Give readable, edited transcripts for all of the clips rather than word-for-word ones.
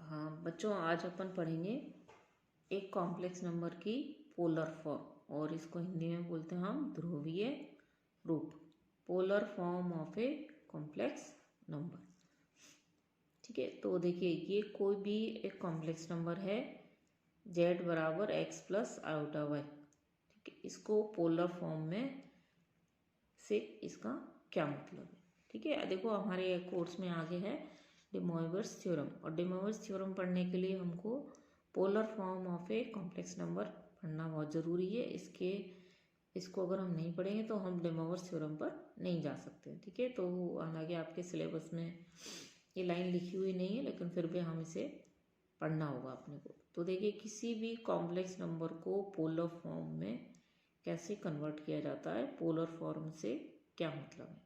हाँ बच्चों, आज अपन पढ़ेंगे एक कॉम्प्लेक्स नंबर की पोलर फॉर्म, और इसको हिंदी में बोलते हैं हम ध्रुवीय रूप। Polar form of a complex number. ठीक है, तो देखिए ये कोई भी एक कॉम्प्लेक्स नंबर है z बराबर x प्लस आयोटा वाई। ठीक है, इसको पोलर फॉर्म में से इसका क्या मतलब है। ठीक है, देखो हमारे कोर्स में आगे है डे मोइवर्स थ्योरम, और डे मोइवर्स थ्योरम पढ़ने के लिए हमको polar form of a complex number पढ़ना बहुत ज़रूरी है। इसको अगर हम नहीं पढ़ेंगे तो हम डे मोइवर्स थ्योरम पर नहीं जा सकते। ठीक है, तो हालांकि आपके सिलेबस में ये लाइन लिखी हुई नहीं है, लेकिन फिर भी हम इसे पढ़ना होगा अपने को। तो देखिए किसी भी कॉम्प्लेक्स नंबर को पोलर फॉर्म में कैसे कन्वर्ट किया जाता है, पोलर फॉर्म से क्या मतलब है।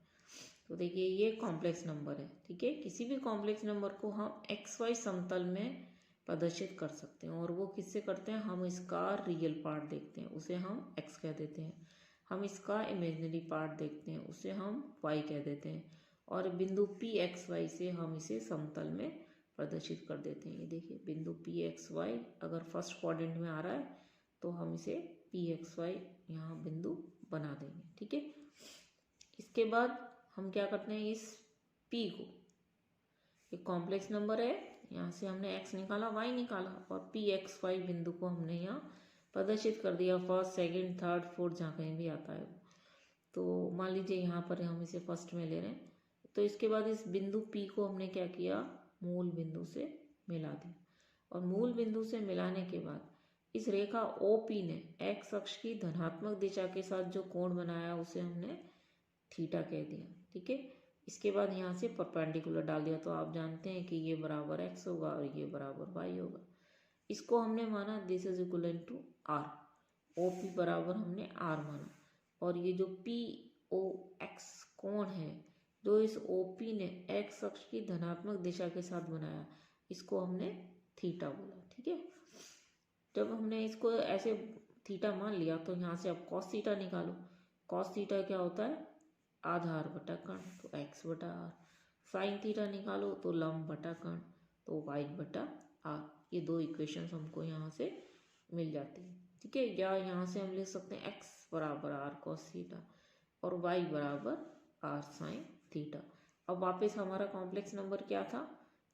तो देखिए ये कॉम्प्लेक्स नंबर है। ठीक है, किसी भी कॉम्प्लेक्स नंबर को हम एक्स वाई समतल में प्रदर्शित कर सकते हैं, और वो किससे करते हैं, हम इसका रियल पार्ट देखते हैं उसे हम एक्स कह देते हैं, हम इसका इमेजिनरी पार्ट देखते हैं उसे हम वाई कह देते हैं, और बिंदु पी एक्स वाई से हम इसे समतल में प्रदर्शित कर देते हैं। ये देखिए बिंदु पी एक्स वाई अगर फर्स्ट क्वाड्रेंट में आ रहा है तो हम इसे पी एक्स वाई यहाँ बिंदु बना देंगे। ठीक है, इसके बाद हम क्या करते हैं, इस p को, एक कॉम्प्लेक्स नंबर है, यहाँ से हमने x निकाला y निकाला, और पी एक्स वाई बिंदु को हमने यहाँ प्रदर्शित कर दिया, फर्स्ट सेकंड थर्ड फोर्थ जहाँ कहीं भी आता है। तो मान लीजिए यहाँ पर हम इसे फर्स्ट में ले रहे हैं, तो इसके बाद इस बिंदु p को हमने क्या किया, मूल बिंदु से मिला दिया, और मूल बिंदु से मिलाने के बाद इस रेखा OP ने x अक्ष की धनात्मक दिशा के साथ जो कोण बनाया उसे हमने थीटा कह दिया। ठीक है, इसके बाद यहाँ से परपेंडिकुलर डाल दिया, तो आप जानते हैं कि ये बराबर x होगा और ये बराबर y होगा। इसको हमने माना this is equal to r, OP बराबर हमने r माना, और ये जो POX कोण है जो इस OP ने x अक्ष की धनात्मक दिशा के साथ बनाया, इसको हमने थीटा बोला। ठीक है, जब हमने इसको ऐसे थीटा मान लिया तो यहाँ से अब कॉस थीटा निकालो। कॉस थीटा क्या होता है, आधार बटा कर्ण, तो x बटा आर। साइन थीटा निकालो तो लंब बटा कर्ण, तो y बटा आर। ये दो इक्वेशंस हमको यहाँ से मिल जाती है। ठीक है, या यहाँ से हम लिख सकते हैं x बराबर आर कॉस थीटा और y बराबर आर साइन थीटा। अब वापस हमारा कॉम्प्लेक्स नंबर क्या था,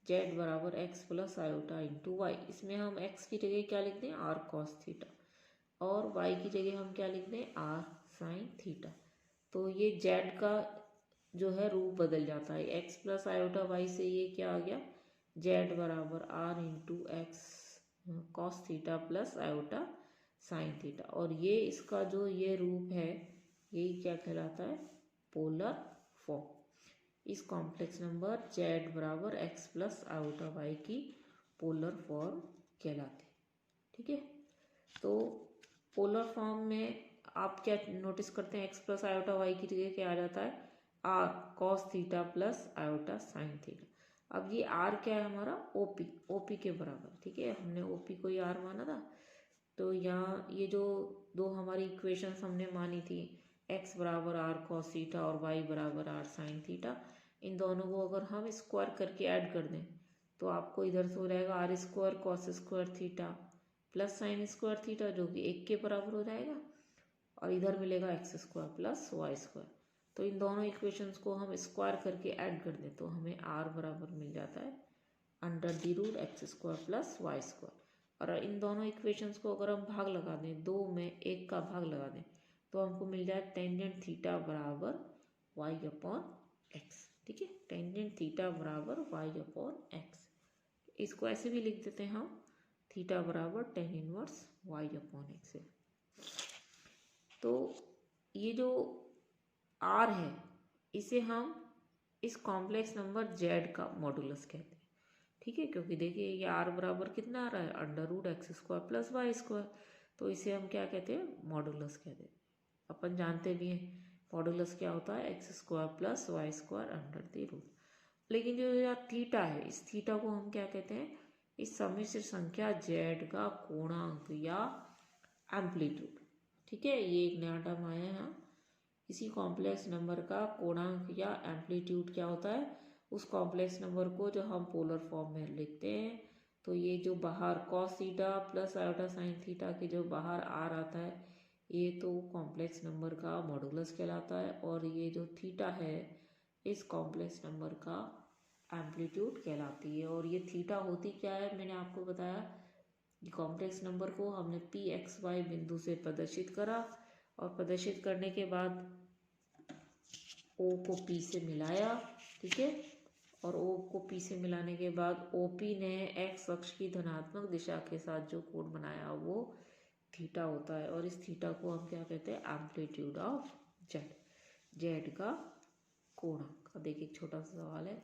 z बराबर x plus iota into y. इसमें हम x की जगह क्या लिख दें, आर कॉस थीटा, और y की जगह हम क्या लिख दें, आर साइन थीटा। तो ये z का जो है रूप बदल जाता है, x प्लस आयोटा वाई से ये क्या आ गया, z बराबर r into x cos theta plus iota sine theta, और ये इसका जो ये रूप है यही क्या कहलाता है, पोलर फॉर्म। इस कॉम्प्लेक्स नंबर z बराबर x प्लस आयोटा वाई की पोलर फॉर्म कहलाती है। ठीक है, तो पोलर फॉर्म में आप क्या नोटिस करते हैं, x प्लस आयोटा वाई की जगह क्या आ जाता है, r cos theta plus iota sine theta. अब ये r क्या है हमारा, OP के बराबर। ठीक है, हमने OP को ही r माना था, तो यहाँ ये जो दो हमारी इक्वेशंस हमने मानी थी, x बराबर आर कॉस थीटा और y बराबर आर साइन थीटा, इन दोनों को अगर हम स्क्वायर करके ऐड कर दें तो आपको इधर से हो जाएगा r square cos square theta plus sine square theta, जो कि 1 के बराबर हो जाएगा, और इधर मिलेगा x square plus y square. तो इन दोनों इक्वेशंस को हम स्क्वायर करके ऐड कर दें तो हमें आर बराबर मिल जाता है under the root x square plus y square. और इन दोनों इक्वेशंस को अगर हम भाग लगा दें, 2 में 1 का भाग लगा दें, तो हमको मिल जाए टेंजेंट थीटा बराबर वाई अपॉन एक्स। ठीक है, टेंजेंट थीटा बराबर वाई अपॉन एक्स। इसको ऐसे भी लिख देते हैं हम, थीटा बराबर tan inverse y upon x है। तो ये जो r है इसे हम इस कॉम्प्लेक्स नंबर z का मॉडुलस कहते हैं। ठीक है, क्योंकि देखिए ये r बराबर कितना आ रहा है, under root x square plus y square, तो इसे हम क्या कहते हैं, मॉडुलस कहते हैं। अपन जानते भी हैं मॉडुलस क्या होता है, x square plus y square under the root. लेकिन जो यार थीटा है, इस थीटा को हम क्या कहते हैं, इस सम्मिश्र संख्या z का कोणांक या एम्पलीट्यूड। ठीक है, ये एक नया टर्म आया है। किसी कॉम्प्लेक्स नंबर का कोणांक या एम्पलीट्यूड क्या होता है, उस कॉम्प्लेक्स नंबर को जो हम पोलर फॉर्म में लिखते हैं तो ये जो बाहर cos theta plus iota sine theta के जो बाहर आर आता है ये तो कॉम्प्लेक्स नंबर का मॉडुलस कहलाता है, और ये जो थीटा है इस कॉम्प्लेक्स नंबर का एम्पलीट्यूड कहलाती है। और ये थीटा होती क्या है, मैंने आपको बताया कि कॉम्प्लेक्स नंबर को हमने पी एक्स वाई बिंदु से प्रदर्शित करा, और प्रदर्शित करने के बाद ओ को पी से मिलाया, ठीक है, और ओ को पी से मिलाने के बाद ओ पी ने एक्स अक्ष की धनात्मक दिशा के साथ जो कोण बनाया वो थीटा होता है, और इस थीटा को हम क्या कहते हैं, एम्पलीट्यूड ऑफ जेड, जेड का कोण। अब देखिए एक छोटा सा सवाल है,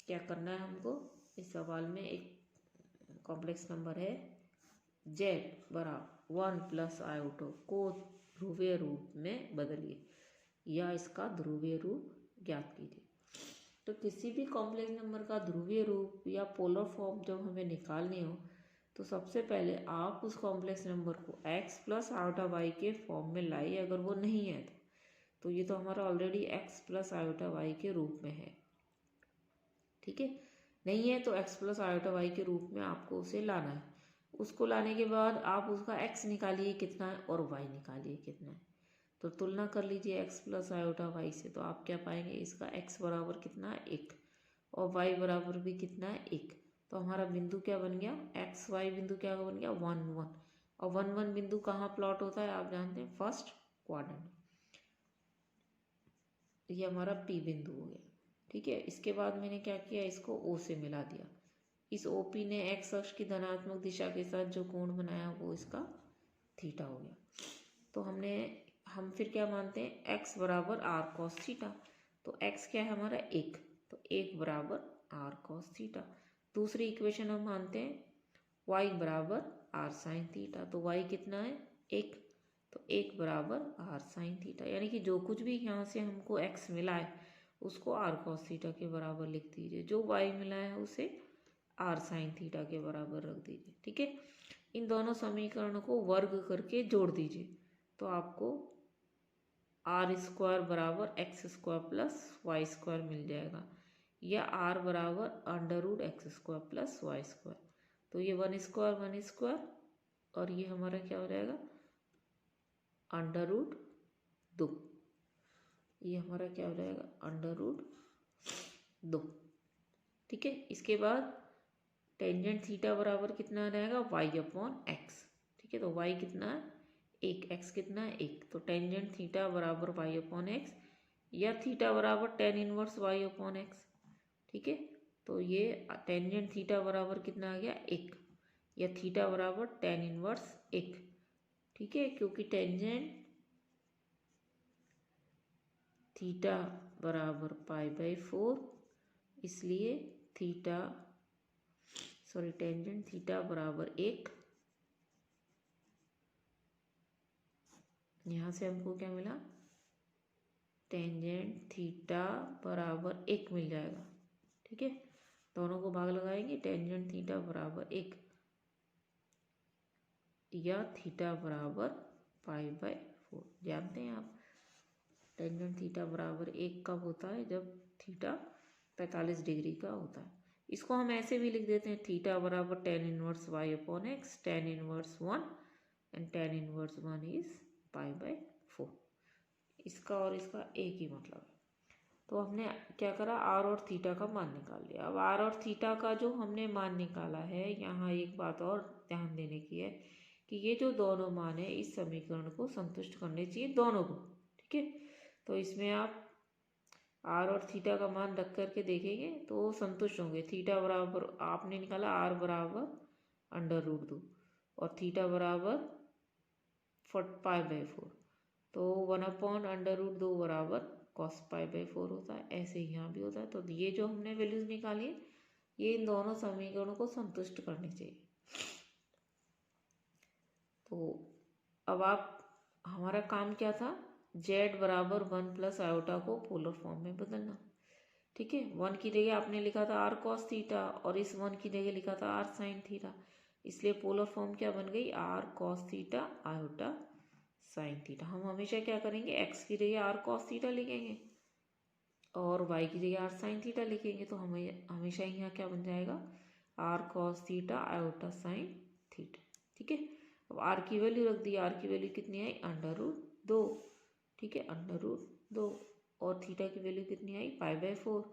क्या करना है हमको। इस सवाल में एक कॉम्प्लेक्स नंबर है जेड बराबर 1 प्लस आयोटो को ध्रुवीय रूप में बदलिए या इसका ध्रुवीय रूप ज्ञात कीजिए। तो किसी भी कॉम्प्लेक्स नंबर का ध्रुवीय रूप या पोलर फॉर्म जब हमें निकालनी हो तो सबसे पहले आप उस कॉम्प्लेक्स नंबर को x प्लस आयोटा वाई के फॉर्म में लाइए। अगर वो नहीं है तो ये तो हमारा already x plus iota y के रूप में है, ठीक है। नहीं है तो x प्लस आयोटा वाई के रूप में आपको उसे लाना है। उसको लाने के बाद आप उसका x निकालिए कितना है और y निकालिए कितना है, तो तुलना कर लीजिए x प्लस आयोटा वाई से। तो आप क्या पाएंगे, इसका x बराबर कितना है 1 और y बराबर भी कितना है 1। तो हमारा बिंदु क्या बन गया, एक्स वाई बिंदु क्या बन गया 1 1, और 1 1 बिंदु कहाँ प्लॉट होता है आप जानते हैं, फर्स्ट क्वाड्रेंट। ये हमारा P बिंदु हो गया, ठीक है। इसके बाद मैंने क्या किया, इसको O से मिला दिया। इस OP ने एक्स अक्ष की धनात्मक दिशा के साथ जो कोण बनाया वो इसका थीटा हो गया। तो हम फिर क्या मानते हैं, x बराबर आर कॉस थीटा। तो x क्या है हमारा 1, तो 1 बराबर आर कॉस थीटा। दूसरी इक्वेशन हम मानते हैं y बराबर आर साइन थीटा। तो y कितना है 1, तो 1 बराबर आर साइन थीटा। यानी कि जो कुछ भी यहाँ से हमको x मिला है उसको आर कॉस थीटा के बराबर लिख दीजिए, जो y मिला है उसे आर साइन थीटा के बराबर रख दीजिए, ठीक है। इन दोनों समीकरणों को वर्ग करके जोड़ दीजिए तो आपको आर स्क्वायर बराबर x square plus y square मिल जाएगा, या आर बराबर under root x square plus y square. तो ये 1 स्क्वायर और ये हमारा क्या हो जाएगा अंडर रूट 2, ये हमारा क्या हो जाएगा अंडर रूट 2, ठीक है। इसके बाद टेंजेंट थीटा बराबर कितना आ जाएगा वाई अपॉन एक्स, ठीक है। तो वाई कितना है 1, एक्स कितना है 1, तो टेंजेंट थीटा बराबर वाई अपॉन एक्स, या थीटा बराबर tan inverse y upon x, ठीक है। तो ये टेंजेंट थीटा बराबर कितना आ गया 1, या थीटा बराबर टेन इनवर्स 1, ठीक है। क्योंकि टेंजेंट थीटा बराबर π/4 इसलिए टेंजेंट थीटा बराबर 1, यहाँ से हमको क्या मिला, टेंजेंट थीटा बराबर 1 मिल जाएगा, ठीक है। दोनों को भाग लगाएंगे, टेंजेंट थीटा बराबर 1 या थीटा बराबर π/4। जानते हैं आप टेंजेंट थीटा बराबर 1 कब होता है, जब थीटा 45 डिग्री का होता है। इसको हम ऐसे भी लिख देते हैं, थीटा बराबर tan inverse y upon x, tan inverse 1 and tan inverse 1 is π/4। इसका और इसका एक ही मतलब है। तो हमने क्या करा, आर और थीटा का मान निकाल लिया। अब आर और थीटा का जो हमने मान निकाला है, यहाँ एक बात और ध्यान देने की है कि ये जो दोनों मान है इस समीकरण को संतुष्ट करने चाहिए दोनों को, ठीक है। तो इसमें आप आर और थीटा का मान रख करके देखेंगे तो संतुष्ट होंगे। थीटा बराबर आपने निकाला आर बराबर अंडर रूट 2 और थीटा बराबर π/4, तो 1 अपॉन अंडर रूट 2 बराबर कॉस π/4 होता है। ऐसे ही यहाँ भी होता है। तो ये जो हमने वैल्यूज निकाली है ये इन दोनों समीकरणों को संतुष्ट करनी चाहिए। तो अब हमारा काम क्या था, जेड बराबर 1 प्लस आयोटा को पोलर फॉर्म में बदलना, ठीक है। 1 की जगह आपने लिखा था आर कॉस थीटा और इस 1 की जगह लिखा था आर साइन थीटा, इसलिए पोलर फॉर्म क्या बन गई, r cos theta iota sine theta. हम हमेशा क्या करेंगे, एक्स की जगह आर कॉस थीटा लिखेंगे और वाई की जगह आर साइन थीटा लिखेंगे, तो हमें हमेशा यहाँ क्या बन जाएगा r cos theta iota sine theta. ठीक है, अब आर की वैल्यू रख दी, आर की वैल्यू कितनी आई √2। ठीक है, √2 और थीटा की वैल्यू कितनी आई π/4।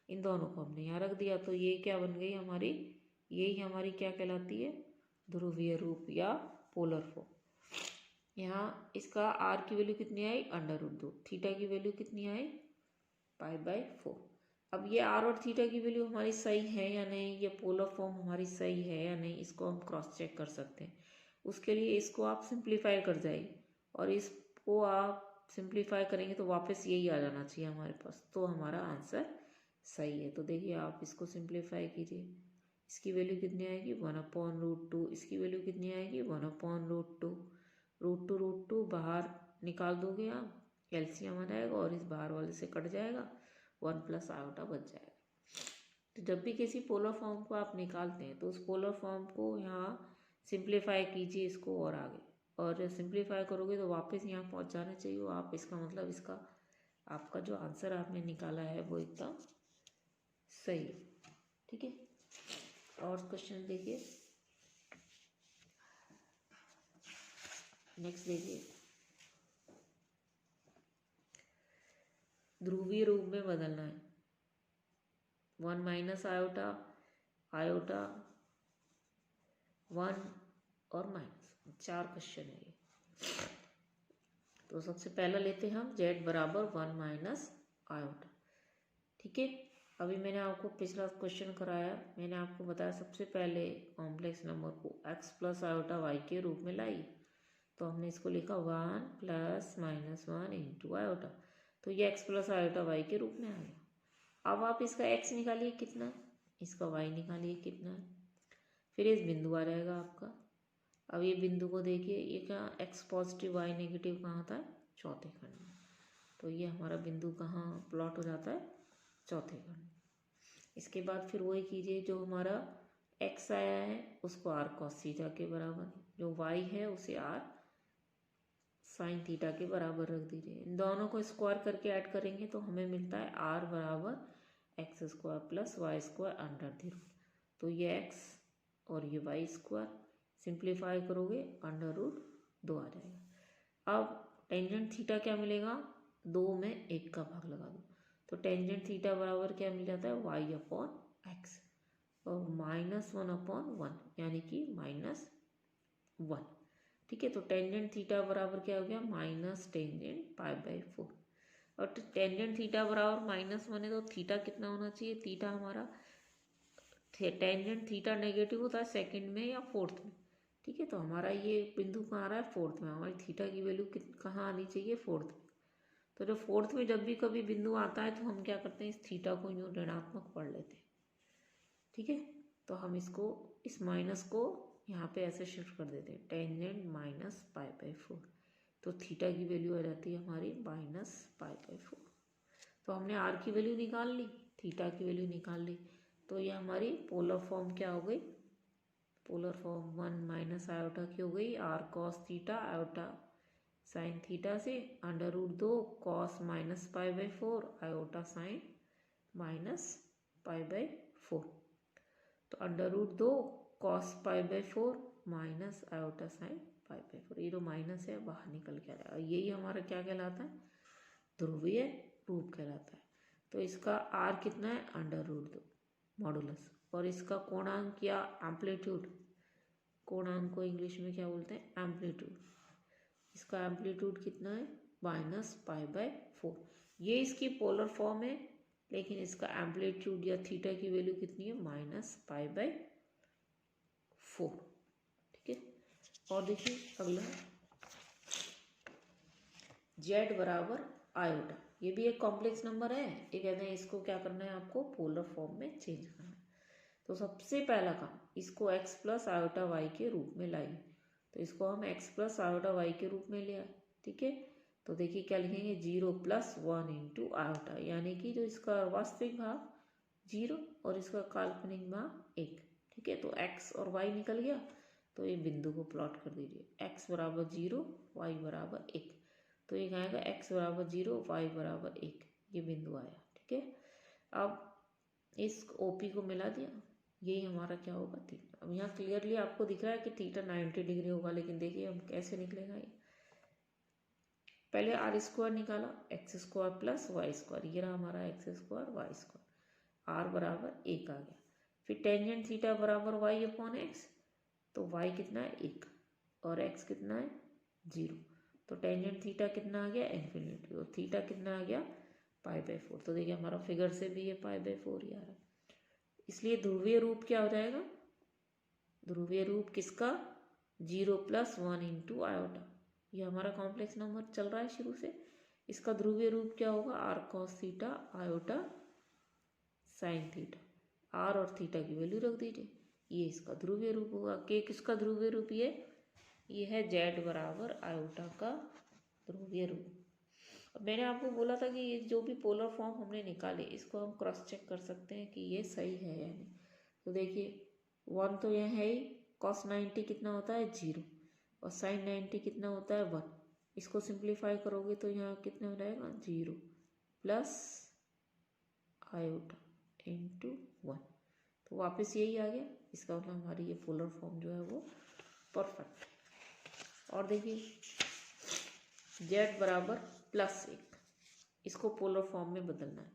इन दोनों को हमने यहाँ रख दिया, तो ये क्या बन गई हमारी, यही हमारी क्या कहलाती है, ध्रुवीय रूप या पोलर फॉर्म। यहाँ इसका आर की वैल्यू कितनी आई √2, थीटा की वैल्यू कितनी आई π/4। अब ये आर और थीटा की वैल्यू हमारी सही है या नहीं, ये पोलर फॉर्म हमारी सही है या नहीं, इसको हम क्रॉस चेक कर सकते हैं। उसके लिए इसको आप सिंप्लीफाई कर जाइए और इसको आप सिंप्लीफाई करेंगे तो वापस यही आ जाना चाहिए हमारे पास, तो हमारा आंसर सही है। तो देखिए आप इसको सिंप्लीफाई कीजिए, इसकी वैल्यू कितनी आएगी 1/√2, इसकी वैल्यू कितनी आएगी 1/√2। √2 बाहर निकाल दोगे आप, एलसीएम आ जाएगा और इस बाहर वाले से कट जाएगा, 1 प्लस आयोटा बच जाएगा। तो जब भी किसी पोलर फॉर्म को आप निकालते हैं तो उस पोलर फॉर्म को यहाँ सिंप्लीफाई कीजिए इसको और आगे, और सिंप्लीफाई करोगे तो वापस यहाँ पहुँच जाना चाहिए वो आप, इसका मतलब इसका आपका जो आंसर आपने निकाला है वो एकदम सही। ठीक है, और क्वेश्चन देखिए, नेक्स्ट देखिए, ध्रुवीय रूप में बदलना है, 1 माइनस आयोटा, आयोटा 1 और माइनस, 4 क्वेश्चन है ये। तो सबसे पहला लेते हैं हम z बराबर 1 माइनस आयोटा। ठीक है, अभी मैंने आपको पिछला क्वेश्चन कराया, मैंने आपको बताया सबसे पहले कॉम्प्लेक्स नंबर को x प्लस आयोटा y के रूप में लाई, तो हमने इसको लिखा 1 प्लस माइनस 1 इंटू आयोटा, तो ये x प्लस आयोटा y के रूप में आ गया। अब आप इसका x निकालिए कितना है, इसका y निकालिए कितना है, फिर इस बिंदु आ जाएगा आपका। अब ये बिंदु को देखिए, ये क्या x पॉजिटिव y नेगेटिव कहाँ था, चौथे खंड में, तो ये हमारा बिंदु कहाँ प्लॉट हो जाता है, चौथे खंड। इसके बाद फिर वही कीजिए, जो हमारा x आया है उसको r cos थीटा के बराबर, जो y है उसे r साइन थीटा के बराबर रख दीजिए। इन दोनों को स्क्वायर करके ऐड करेंगे तो हमें मिलता है r बराबर x² प्लस y² √2। तो ये x और ये y² सिंप्लीफाई करोगे √2 आ जाएगा। अब टेंजेंट थीटा क्या मिलेगा, 2 में 1 का भाग लगा दो, तो टेंजेंट थीटा बराबर क्या मिल जाता है y/x और -1/1 यानी कि -1। ठीक है, तो टेंजेंट थीटा बराबर क्या हो गया माइनस टेंजेंट π/4, और टेंजेंट थीटा बराबर -1 है तो थीटा कितना होना चाहिए, थीटा हमारा टेंजेंट थीटा नेगेटिव होता है सेकंड में या फोर्थ में। ठीक है, तो हमारा ये बिंदु कहाँ आ रहा है फोर्थ में, हमारी थीटा की वैल्यू कहाँ आनी चाहिए फोर्थ में। तो जब फोर्थ में जब भी कभी बिंदु आता है तो हम क्या करते हैं, इस थीटा को यूँ ऋणात्मक पढ़ लेते हैं। ठीक है, तो हम इसको इस माइनस को यहाँ पे ऐसे शिफ्ट कर देते हैं, टेंजेंट माइनस π/4, तो थीटा की वैल्यू आ जाती है हमारी -π/4। तो हमने आर की वैल्यू निकाल ली, थीटा की वैल्यू निकाल ली, तो ये हमारी पोलर फॉर्म क्या हो गई, पोलर फॉर्म 1 माइनस आयोटा की हो गई, r cos theta iota sine theta से √2 cos minus π/4 iota sine minus π/4, तो √2 cos π/4 माइनस आयोटा साइन π/4, ये जो माइनस है बाहर निकल के आ रहा है, यही हमारा क्या कहलाता है, ध्रुवीय रूप कहलाता है। तो इसका r कितना है √2 मॉडुलस, और इसका कोणांक या एम्पलीट्यूड, कोणांक को इंग्लिश में क्या बोलते हैं एम्पलीट्यूड, इसका एम्पलीट्यूड कितना है -π/4। ये इसकी पोलर फॉर्म है, लेकिन इसका एम्पलीट्यूड या थीटा की वैल्यू कितनी है -π/4। ठीक है, और देखिए अगला z बराबर आयोटा, ये भी एक कॉम्प्लेक्स नंबर है, ये कहते हैं इसको क्या करना है आपको पोलर फॉर्म में चेंज करना है। तो सबसे पहला काम, इसको x प्लस आयोटा y के रूप में लाइए, तो इसको हम x प्लस आयोटा y के रूप में लिया। ठीक है, तो देखिए क्या लिखेंगे 0 + 1 इंटू आयोटा, यानी कि जो इसका वास्तविक भाग 0 और इसका काल्पनिक भाग 1। ठीक है, तो x और y निकल गया, तो ये बिंदु को प्लॉट कर दीजिए, x बराबर 0 y बराबर 1, तो ये आएगा x बराबर 0 y बराबर 1, ये बिंदु आया। ठीक है, अब इस OP को मिला दिया, यही हमारा क्या होगा थीटा। अब यहाँ क्लियरली आपको दिख रहा है कि थीटा 90 डिग्री होगा, लेकिन देखिए हम कैसे निकलेगा ये। पहले आर स्क्वायर निकाला, x square plus y square, ये रहा हमारा x square y square, r बराबर 1 आ गया। फिर टेंजेंट थीटा बराबर वाई अपॉन एक्स, तो वाई कितना है 1 और एक्स कितना है 0, तो टेंजेंट थीटा कितना आ गया इन्फिनिटी, और थीटा कितना आ गया π/4। तो देखिए हमारा फिगर से भी ये π/4 ही आ रहा है। इसलिए ध्रुवीय रूप क्या हो जाएगा, ध्रुवीय रूप किसका 0 + 1 × आयोटा, ये हमारा कॉम्प्लेक्स नंबर चल रहा है शुरू से। इसका ध्रुवीय रूप क्या होगा r cos theta iota sine theta, r और थीटा की वैल्यू रख दीजिए, ये इसका ध्रुवीय रूप होगा। के किसका ध्रुवीय रूप, ये है z बराबर आयोटा का ध्रुवीय रूप। अब मैंने आपको बोला था कि ये जो भी पोलर फॉर्म हमने निकाले इसको हम क्रॉस चेक कर सकते हैं कि ये सही है या नहीं। तो देखिए 1 तो यह है ही, cos 90 कितना होता है 0 और sin 90 कितना होता है 1, इसको सिंप्लीफाई करोगे तो यहाँ कितना हो जाएगा 0 प्लस आयोटा इंटू 1, तो वापस यही आ गया। इसका मतलब हमारी ये पोलर फॉर्म जो है वो परफेक्ट है। और देखिए z बराबर +1, इसको पोलर फॉर्म में बदलना है,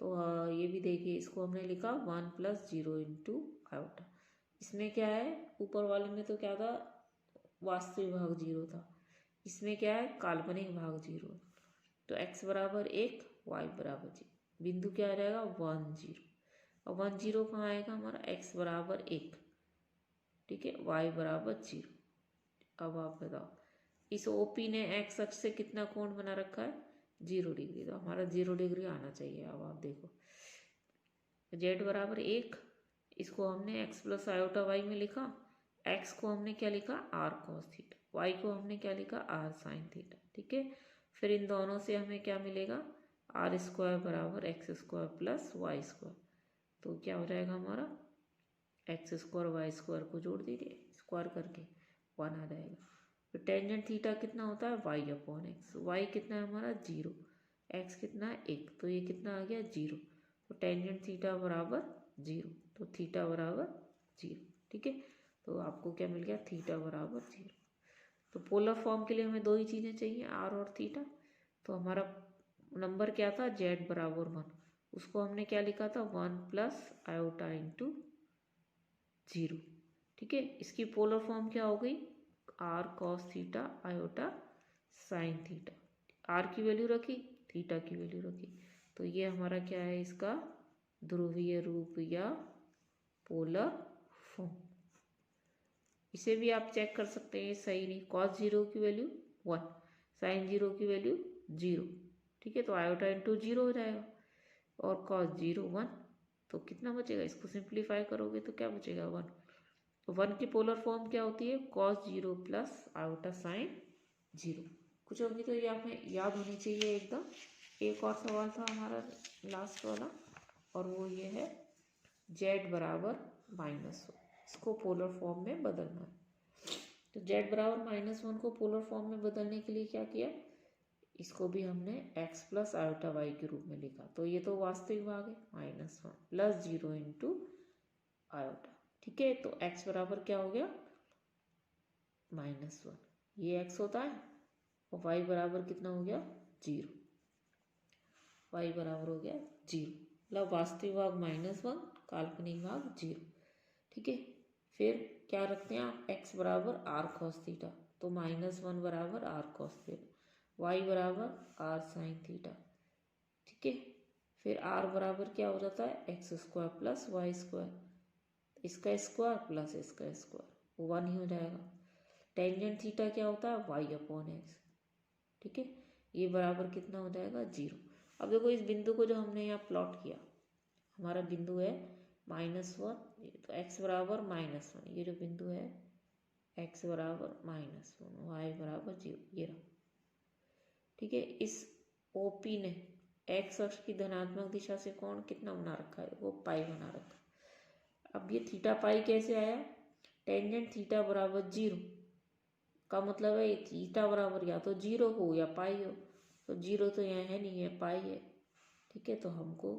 तो ये भी देखिए इसको हमने लिखा 1 + 0 × आयोटा। इसमें क्या है, ऊपर वाले में तो क्या था वास्तविक भाग 0 था, इसमें क्या है काल्पनिक भाग 0, तो x बराबर 1 y बराबर 0, बिंदु क्या आ जाएगा 1 0, और 1 0 कहाँ आएगा हमारा x बराबर 1, ठीक है, y बराबर 0। अब आप बताओ इस OP ने x अक्ष से कितना कोण बना रखा है 0 डिग्री, तो हमारा 0 डिग्री आना चाहिए। अब आप देखो z बराबर 1, इसको हमने x + आयोटा y में लिखा, x को हमने क्या लिखा r cos थीटा, y को हमने क्या लिखा r sin थीटा, ठीक है। फिर इन दोनों से हमें क्या मिलेगा r² बराबर x² + y², तो क्या हो जाएगा हमारा x² y² को जोड़ दीजिए स्क्वायर करके 1 आ जाएगा। फिर टेंजेंट थीटा कितना होता है y/x, y कितना है हमारा 0, x कितना है 1, तो ये कितना आ गया 0, तो टेंजेंट थीटा बराबर 0, तो थीटा बराबर 0, ठीक है। तो आपको क्या मिल गया थीटा बराबर 0। तो पोलर फॉर्म के लिए हमें दो ही चीज़ें चाहिए r और थीटा, तो हमारा नंबर क्या था z बराबर 1, उसको हमने क्या लिखा था 1 + आयोटा × 0, ठीक है। इसकी पोलर फॉर्म क्या हो गई r cos theta iota sine theta, r की वैल्यू रखी थीटा की वैल्यू रखी, तो ये हमारा क्या है इसका ध्रुवीय रूप या पोलर फॉर्म। इसे भी आप चेक कर सकते हैं सही नहीं, cos 0 की वैल्यू 1, साइन 0 की वैल्यू 0, ठीक है, तो आयोटा × 0 हो जाएगा, और cos 0 1, तो कितना बचेगा, इसको सिंप्लीफाई करोगे तो क्या बचेगा 1, तो 1 की पोलर फॉर्म क्या होती है cos 0 + आयोटा साइन 0। कुछ होगी तो ये आपने याद होनी चाहिए एकदम। एक और सवाल था हमारा लास्ट वाला, और वो ये है z बराबर -1, इसको पोलर फॉर्म में बदलना है। तो z बराबर -1 को पोलर फॉर्म में बदलने के लिए क्या किया, इसको भी हमने x + आयोटा y के रूप में लिखा, तो ये तो वास्तविक भाग है -1 + 0 × आयोटा, ठीक है। तो x बराबर क्या हो गया -1, ये x होता है, और y बराबर कितना हो गया 0, y बराबर हो गया 0, मतलब वास्तविक भाग -1 काल्पनिक भाग 0, ठीक है। फिर क्या रखते हैं आप x बराबर r cos थीटा, तो -1 बराबर r cos थीटा, y बराबर r sin थीटा, ठीक है। फिर r बराबर क्या हो जाता है x² + y², इसका स्क्वायर प्लस इसका स्क्वायर 1 ही हो जाएगा। टेंजेंट थीटा क्या होता है y/x, ठीक है, ये बराबर कितना हो जाएगा 0। अब देखो इस बिंदु को जो हमने यहाँ प्लॉट किया, हमारा बिंदु है -1, तो x बराबर -1, ये जो बिंदु है x बराबर -1 y बराबर 0, ये रहा, ठीक है। इस OP ने x अक्ष की धनात्मक दिशा से कोण कितना बना रखा है, वो पाई बना रखा है। अब ये थीटा पाई कैसे आया, टेंजेंट थीटा बराबर 0 का मतलब है थीटा बराबर या तो 0 हो या पाई हो, तो 0 तो यहाँ है नहीं है, पाई है, ठीक है। तो हमको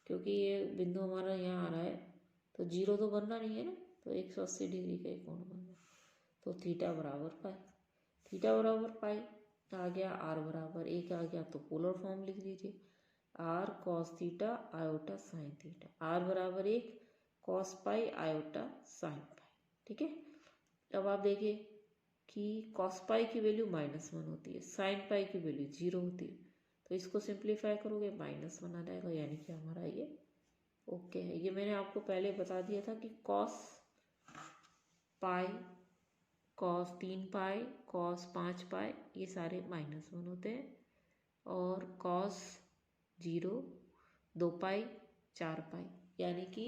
क्योंकि ये बिंदु हमारा यहाँ आ रहा है तो जीरो तो बनना नहीं है ना, तो 180 डिग्री का एक कोण बनना। तो थीटा बराबर पाई, थीटा बराबर पाई आ गया, आर बराबर 1 आ गया, तो पोलर फॉर्म लिख दीजिए, r cos theta iota sine theta, r बराबर 1 cos pi iota sine pi. ठीक है, अब आप देखिए कि कॉस पाई की वैल्यू -1 होती है, साइन पाई की वैल्यू 0 होती है, तो इसको सिंप्लीफाई करोगे -1 आ जाएगा, यानी कि हमारा ये ओके है। ये मैंने आपको पहले बता दिया था कि कॉस पाई, कॉस 3 पाई, कॉस 5 पाई, ये सारे -1 होते हैं, और कॉस 0, 2 पाई, 4 पाई, यानी कि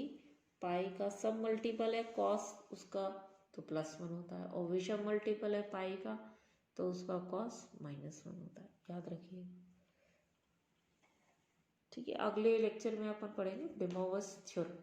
पाई का सब मल्टीपल है कॉस उसका तो +1 होता है, और विषम मल्टीपल है पाई का तो उसका कॉस -1 होता है, याद रखिए। ठीक है, अगले लेक्चर में अपन पढ़ेंगे डेमोवस थ्योरम।